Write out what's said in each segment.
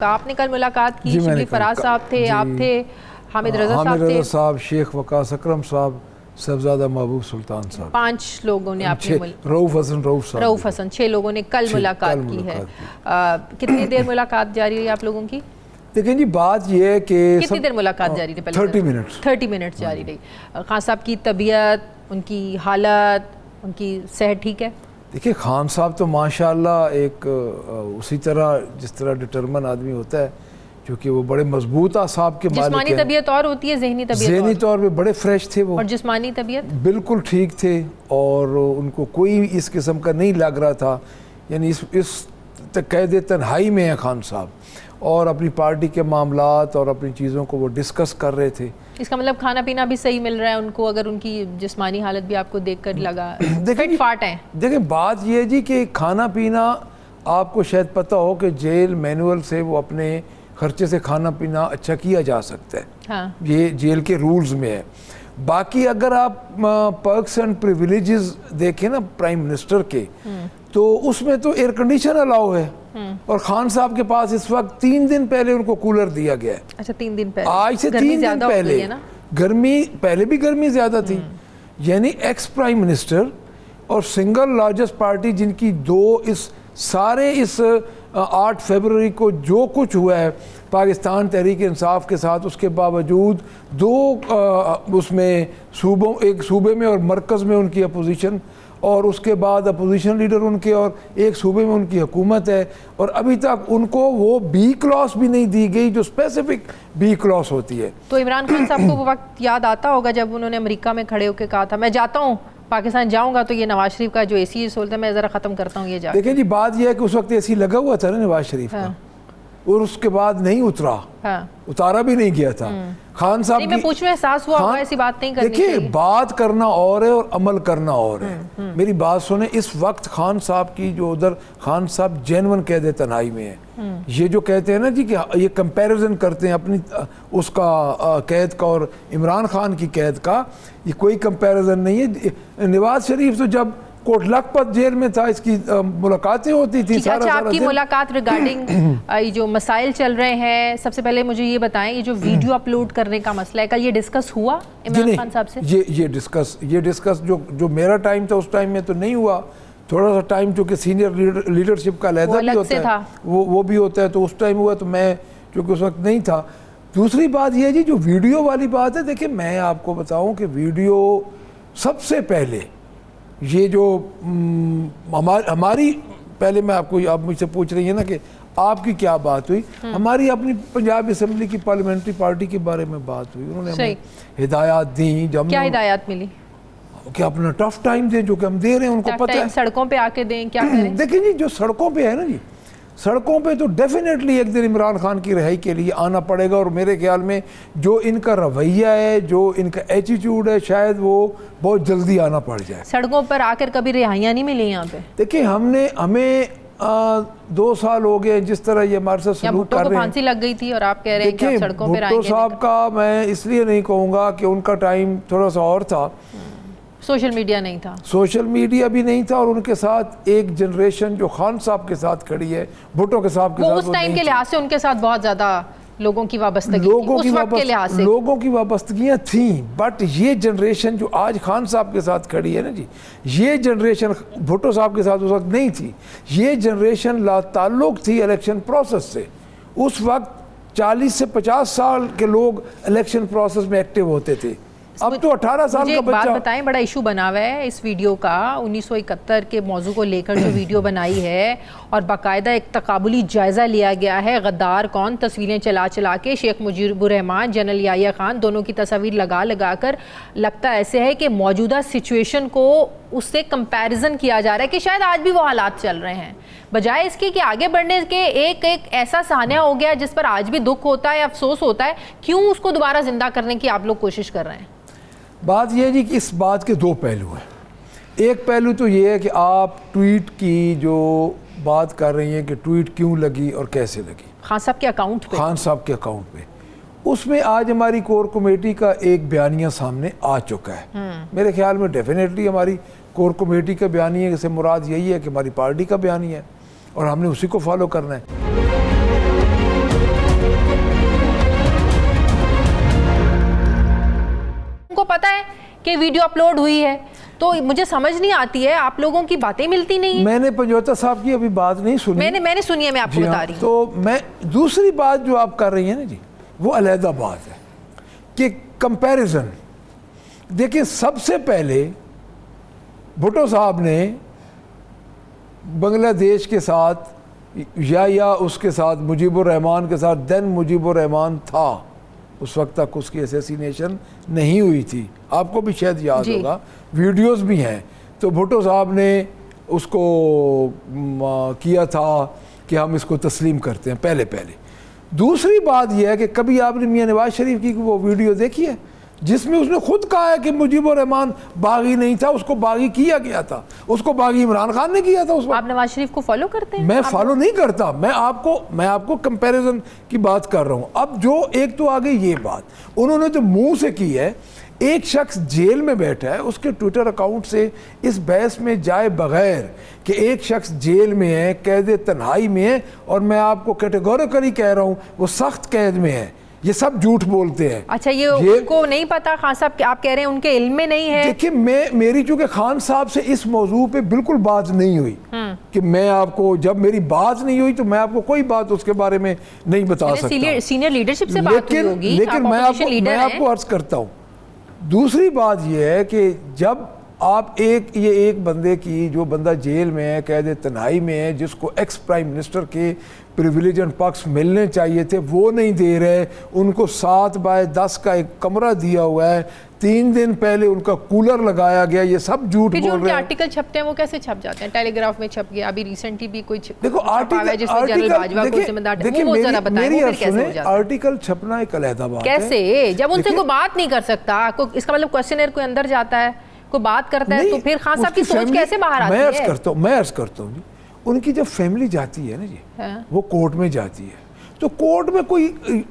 आपने कल मुलाकात की, शिबली फराज साहब थे, आप थे, हामिद रजा साहब, शेख वकास अकरम साहब, साहबजादा महबूब सुल्तान साहब, 5 लोगों ने आपने रऊफ हसन 6 लोगों ने कल मुलाकात की है। कितनी देर मुलाकात जारी रही आप लोगों की? देखिए जी, बात यह है कि कितनी देर मुलाकात जारी रही? 30 मिनट जारी रही। खान साहब की तबीयत, उनकी हालत, उनकी सेहत ठीक है? देखिए, खान साहब तो माशाल्लाह एक उसी तरह जिस तरह डिटरमन आदमी होता है, क्योंकि वो बड़े मजबूत आसाब के मालिक हैं। जिस्मानी तबीयत और होती है, ज़हनी तौर पे बड़े फ्रेश थे वो, और जिस्मानी तबीयत बिल्कुल ठीक थे, और उनको कोई इस किस्म का नहीं लग रहा था। यानी इस कैद तन्हाई में है खान साहब, और अपनी पार्टी के मामलात और अपनी चीज़ों को वो डिस्कस कर रहे थे। इसका मतलब खाना पीना भी सही मिल रहा है उनको, अगर उनकी जिस्मानी हालत भी आपको देखकर लगा फिट फाट है? देखिए, बात ये है जी कि खाना पीना, आपको शायद पता हो कि जेल मैनुअल से वो अपने खर्चे से खाना पीना अच्छा किया जा सकता है। हाँ। ये जेल के रूल्स में है। बाकी अगर आप पर्क्स एंड प्रिविलेजेस देखें ना प्राइम मिनिस्टर के, तो उसमें तो एयर कंडीशन अलाउ है, और खान साहब के पास इस वक्त 3 दिन पहले उनको कूलर दिया गया है। अच्छा, 3 दिन पहले? आज से 3 दिन पहले गर्मी, पहले भी गर्मी ज्यादा थी। यानी एक्स प्राइम मिनिस्टर और सिंगल लार्जेस्ट पार्टी, जिनकी इस 8 फरवरी को जो कुछ हुआ है पाकिस्तान तहरीक इंसाफ के साथ, उसके बावजूद 2 उसमें सूबों, एक सूबे में और मरकज़ में उनकी अपोजिशन, और उसके बाद अपोजिशन लीडर उनके, और एक सूबे में उनकी हुकूमत है, और अभी तक उनको वो बी क्लॉस भी नहीं दी गई जो स्पेसिफिक बी क्लॉस होती है। तो इमरान खान साहब को वो वक्त याद आता होगा जब उन्होंने अमेरिका में खड़े होकर कहा था, मैं जाता हूँ पाकिस्तान, जाऊँगा तो ये नवाज शरीफ का जो एसी सोलता है मैं ज़रा ख़त्म करता हूँ ये जा। देखिए जी, बात यह है कि उस वक्त एसी लगा हुआ था ना नवाज शरीफ का, और उसके बाद नहीं उतरा। हाँ। उतारा भी नहीं गया था। खान साहब मैं पूछ रहा, एहसास हुआ होगा ऐसी बात नहीं करनी चाहिए। देखिए, बात करना और है और अमल करना और है। मेरी बात सुने, इस वक्त खान साहब की जो उधर, खान साहब जेन्युइन कैद तन्हाई में है। ये जो कहते हैं ना जी कि ये कंपैरिजन करते हैं अपनी उसका कैद का और इमरान खान की कैद का, ये कोई कंपैरिजन नहीं है। नवाज शरीफ तो जब कोटलखपत जेल में था, इसकी मुलाकातें होती थी। अच्छा, आपकी मुलाकात रिगार्डिंग ये जो मसाइल चल रहे हैं, सबसे पहले मुझे ये बताएं, ये जो वीडियो अपलोड करने का मसला है, कल ये डिस्कस हुआ इमरान खान साहब से? ये डिस्कस जो मेरा टाइम था उस टाइम में तो नहीं हुआ। थोड़ा सा टाइम चूँकि सीनियर लीडरशिप का अलहदा भी होता है, वो भी होता है, तो उस टाइम हुआ, तो मैं चूँकि उस वक्त नहीं था। दूसरी बात यह जी, जो वीडियो वाली बात है, देखिए मैं आपको बताऊँ कि वीडियो सबसे पहले ये जो हमारी पहले, मैं आपको, आप मुझसे पूछ रही है ना कि आपकी क्या बात हुई, हमारी अपनी पंजाब असेंबली की पार्लियामेंट्री पार्टी के बारे में बात हुई। उन्होंने हमें हिदायत दी। जब क्या हिदायत मिली कि अपना टफ टाइम दें, जो कि हम दे रहे हैं, उनको पता है। सड़कों पे आके दें, क्या करें? देखिए जी, जो सड़कों पे है ना जी, सड़कों पे तो डेफिनेटली एक दिन इमरान खान की रिहाई के लिए आना पड़ेगा, और मेरे ख्याल में जो इनका रवैया है, जो इनका एटीट्यूड है, शायद वो बहुत जल्दी आना पड़ जाए। सड़कों पर आकर कभी रिहाइयाँ नहीं मिली यहाँ पे? देखिए, हमें 2 साल हो गए जिस तरह ये हमारे साथ सलूक कर रहे हैं। फांसी लग गई थी और आप कह रहे हैं कि आप सड़कों पर आएंगे। भुट्टो साहब का मैं इसलिए नहीं कहूँगा कि उनका टाइम थोड़ा सा और था, सोशल मीडिया नहीं था, सोशल मीडिया भी नहीं था, और उनके साथ एक जनरेशन जो खान साहब के साथ खड़ी है, भुट्टो के साथ, उस टाइम के लिहाज से उनके साथ बहुत ज्यादा लोगों की वाबस्तगियाँ थी। बट ये जनरेशन जो आज खान साहब के साथ खड़ी है ना जी, ये जनरेशन भुट्टो साहब के साथ उस वक्त नहीं थी। ये जनरेशन लाताल्लुक थी इलेक्शन प्रोसेस से। उस वक्त 40 से 50 साल के लोग इलेक्शन प्रोसेस में एक्टिव होते थे। अब तो 18 साल का बच्चा। बात बताएं, बड़ा इशू बना हुआ है इस वीडियो का, 1971 के मौजू को लेकर जो वीडियो बनाई है, और बाकायदा एक तकाबुली जायज़ा लिया गया है, गद्दार कौन, तस्वीरें चला के शेख मुजीबुर रहमान, जनरल याहिया खान, दोनों की तस्वीर लगा कर लगता ऐसे है कि मौजूदा सिचुएशन को उससे कंपैरिजन किया जा रहा है कि शायद आज भी वो हालात चल रहे हैं, बजाय इसके कि आगे बढ़ने के एक ऐसा सानिया हो गया जिस पर आज भी दुख होता है, अफसोस होता है। क्यों उसको दोबारा जिंदा करने की आप लोग कोशिश कर रहे हैं? बात यह है जी कि इस बात के 2 पहलू हैं। एक पहलू तो ये है कि आप ट्वीट की जो बात कर रही हैं कि ट्वीट क्यों लगी और कैसे लगी, खान साहब के अकाउंट पे, खान साहब के अकाउंट पे, उसमें आज हमारी कोर कमेटी का एक बयानिया सामने आ चुका है। मेरे ख्याल में डेफिनेटली हमारी कोर कमेटी का बयानिया से मुराद यही है कि हमारी पार्टी का बयानिया है, और हमने उसी को फॉलो करना है। कि वीडियो अपलोड हुई है। तो मुझे समझ नहीं आती है, आप लोगों की बातें मिलती नहीं। मैंने पंजोता साहब की अभी बात नहीं सुनी, मैंने सुनी है, मैं आपको बता रही हूँ। तो मैं दूसरी बात जो आप कर रही हैं ना जी, वो अलहदा बात है कि कंपैरिजन। देखिए, सबसे पहले भुट्टो साहब ने बांग्लादेश के साथ या उसके साथ मुजीबुर रहमान के साथ, देन मुजीबुर रहमान था, उस वक्त तक उसकी असैसिनेशन नहीं हुई थी, आपको भी शायद याद होगा, वीडियोस भी हैं। तो भुट्टो साहब ने उसको किया था कि हम इसको तस्लीम करते हैं पहले। दूसरी बात यह है कि कभी आपने मियां नवाज शरीफ की वो वीडियो देखी है जिसमें उसने खुद कहा है कि मुजीबुर रहमान बागी नहीं था, उसको बागी किया गया था, उसको बागी इमरान खान ने किया था उस वक्त। आप नवाज शरीफ को फॉलो करते हैं? मैं फॉलो नहीं करता, मैं आपको कंपैरिजन की बात कर रहा हूं। अब जो एक तो आ गई ये बात, उन्होंने तो मुंह से की है, एक शख्स जेल में बैठा है, उसके ट्विटर अकाउंट से इस बहस में जाए बगैर कि एक शख्स जेल में है, कैद तन्हाई में है, और मैं आपको कैटेगोरिकली कह रहा हूं वो सख्त कैद में है, ये सब झूठ बोलते हैं। अच्छा, ये उनको नहीं पता खान साहब, आप कह रहे हैं उनके इल्म में नहीं है? देखिए, मेरी चूंकि खान साहब से इस मौजू पे बिल्कुल बात नहीं हुई कि मैं आपको, जब मेरी बात नहीं हुई तो मैं आपको कोई बात उसके बारे में नहीं बता सकता। सीनियर लीडरशिप से बात हुई होगी, लेकिन मैं आपको अर्ज करता हूँ। दूसरी बात यह है कि जब आप एक बंदे की, जो बंदा जेल में है, कैद तन्हाई में है, जिसको एक्स प्राइम मिनिस्टर के प्रिविलेज एंड पक्ष मिलने चाहिए थे, वो नहीं दे रहे, उनको 7 बाय 10 का एक कमरा दिया हुआ है, 3 दिन पहले उनका कूलर लगाया गया, ये सब झूठ बोल रहे हैं। आर्टिकल छपते हैं वो कैसे छप जाते हैं? टेलीग्राफ में छप गया, अभी रिसेंटली भी कोई देखो आर्टिकल छपना एक अलहदा बात है। कैसे? जब उनसे कोई बात नहीं कर सकता, इसका मतलब क्वेश्चनर कोई अंदर जाता है, कोई बात करता है, तो फिर खान साहब की सोच कैसे बाहर आती है? मैं अर्ज करता हूँ जी, उनकी जब फैमिली जाती है ना जी, वो कोर्ट में जाती है, तो कोर्ट में कोई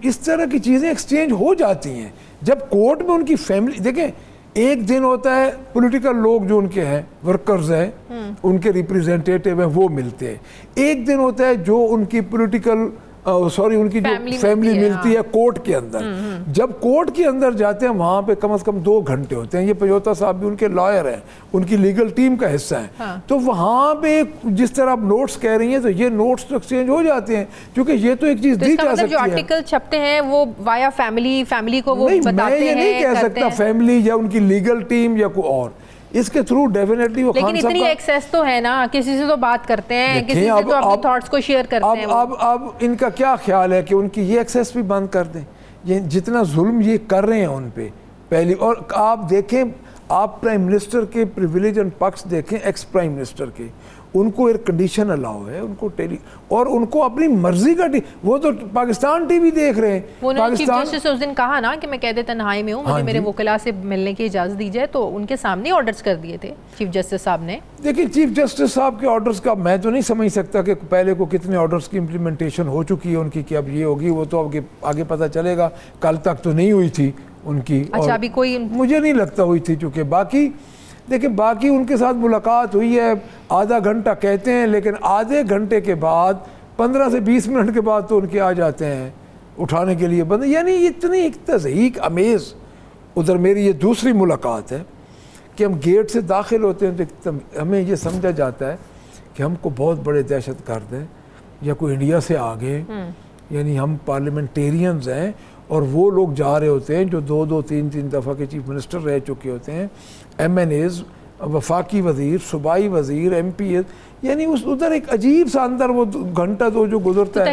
इस तरह की चीज़ें एक्सचेंज हो जाती हैं। जब कोर्ट में उनकी फैमिली, देखें, एक दिन होता है पॉलिटिकल लोग जो उनके हैं, वर्कर्स हैं, उनके रिप्रेजेंटेटिव हैं, वो मिलते हैं। एक दिन होता है जो उनकी पॉलिटिकल उनकी जो फैमिली मिलती है कोर्ट के अंदर। जब कोर्ट के अंदर जाते हैं, वहाँ पे कम से कम 2 घंटे होते हैं। ये पंजोता साहब भी उनके लॉयर हैं, उनकी लीगल टीम का हिस्सा हैं। हाँ। तो वहाँ पे जिस तरह आप नोट्स कह रही हैं, तो ये नोट्स तो एक्सचेंज हो जाते हैं, क्योंकि ये तो एक चीज़ दी जा सकती है। जो आर्टिकल छपते हैं वो वाया फैमिली को वो बताते हैं। मैं ये नहीं कह सकता फैमिली या उनकी लीगल टीम या कोई और, इसके थ्रू डेफिनेटली वो लेकिन इतनी एक्सेस तो है ना, किसी से तो बात करते हैं, किसी से तो अपने थॉट्स को शेयर करते हैं। अब इनका क्या ख्याल है कि उनकी ये एक्सेस भी बंद कर दें? ये जितना जुल्म ये कर रहे हैं उन पे पहली, और आप देखें, आप प्राइम मिनिस्टर के प्रिविलेज एंड पक्ष देखें, एक्स प्राइम मिनिस्टर के, उनको एक कंडीशन अलाउ है, उनको और उनको अपनी मर्जी का वो तो पाकिस्तान टीवी देख रहे हैं। चीफ जस्टिस उस दिन कहा ना कि मैं कैद तन्हाई में हूँ, मुझे मेरे वकीला से मिलने की इजाजत दी जाए, तो उनके सामने ऑर्डर्स कर दिए थे चीफ जस्टिस साहब ने। देखिए, चीफ जस्टिस साहब के ऑर्डर्स का मैं तो नहीं समझ सकता कि पहले को कितने ऑर्डर्स की इम्प्लीमेंटेशन हो चुकी है उनकी, कि अब ये होगी, वो तो आगे पता चलेगा। कल तक तो नहीं हुई थी उनकी। अच्छा, अभी कोई मुझे नहीं लगता हुई थी, चूँकि बाकी उनके साथ मुलाकात हुई है, आधा घंटा कहते हैं, लेकिन आधे घंटे के बाद 15 से 20 मिनट के बाद तो उनके आ जाते हैं उठाने के लिए बंद। यानी इतनी एक तज़हीक अमेज़। उधर मेरी ये दूसरी मुलाकात है कि हम गेट से दाखिल होते हैं तो हमें ये समझा जाता है कि हमको बहुत बड़े दहशत गर्द हैं या कोई इंडिया से आ गए, यानी हम पार्लियामेंटेरियंस हैं, और वो लोग जा रहे होते हैं जो 2-2, 3-3 दफ़ा के चीफ मिनिस्टर रह चुके होते हैं, MNAs, वफाकी वज़ीर, सूबाई वज़ीर, MPs, यानी उधर एक अजीब सा अंदर वो घंटा 2 जो गुजरता है।